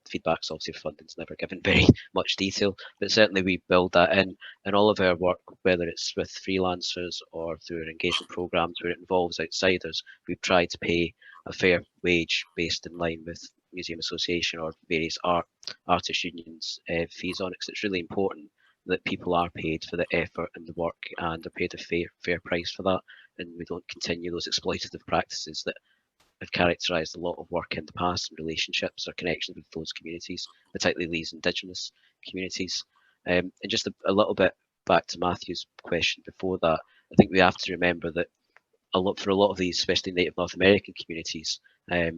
Feedback's obviously for funding's never given very much detail, but certainly we build that in all of our work, whether it's with freelancers or through our engagement programs where it involves outsiders. We've tried to pay a fair wage based in line with Museum Association or various artist unions fees on it, because it's really important that people are paid for the effort and the work and are paid a fair price for that, and we don't continue those exploitative practices that have characterised a lot of work in the past and relationships or connections with those communities, particularly these Indigenous communities. And just a little bit back to Matthew's question before that, I think we have to remember that for a lot of these, especially Native North American communities, a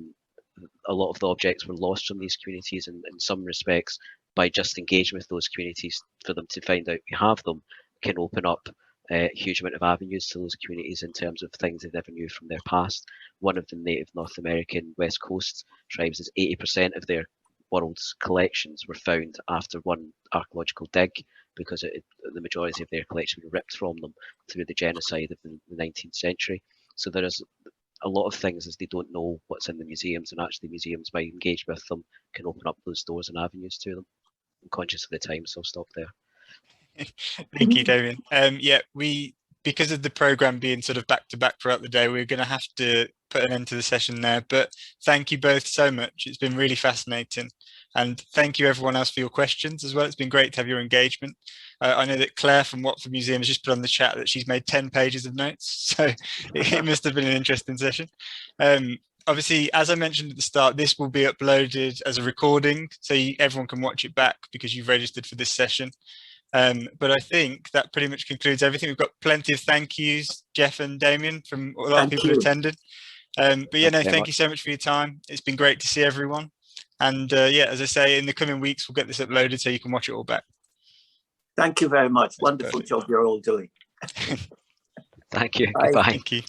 lot of the objects were lost from these communities, and in some respects, by just engaging with those communities, for them to find out we have them, can open up a huge amount of avenues to those communities in terms of things they never knew from their past. One of the Native North American West Coast tribes is 80% of their world's collections were found after one archaeological dig, because the majority of their collection were ripped from them through the genocide of the 19th century. So there is a lot of things as they don't know what's in the museums, and actually museums, by engaging with them, can open up those doors and avenues to them. I'm conscious of the time, so I'll stop there. Thank you, Damian. Yeah, because of the program being sort of back to back throughout the day, we're going to have to put an end to the session there. But thank you both so much. It's been really fascinating. And thank you everyone else for your questions as well. It's been great to have your engagement. I know that Claire from Watford Museum has just put on the chat that she's made 10 pages of notes. So it must have been an interesting session. Obviously, as I mentioned at the start, this will be uploaded as a recording, so everyone can watch it back because you've registered for this session. But I think that pretty much concludes everything. We've got plenty of thank yous, Geoff and Damian, from a lot of people who attended. But yeah, no, thank you so much for your time. It's been great to see everyone. And yeah, as I say, in the coming weeks, we'll get this uploaded so you can watch it all back. Thank you very much. That's Wonderful perfect. job you're all doing. Thank you. Bye. Goodbye. Thank you.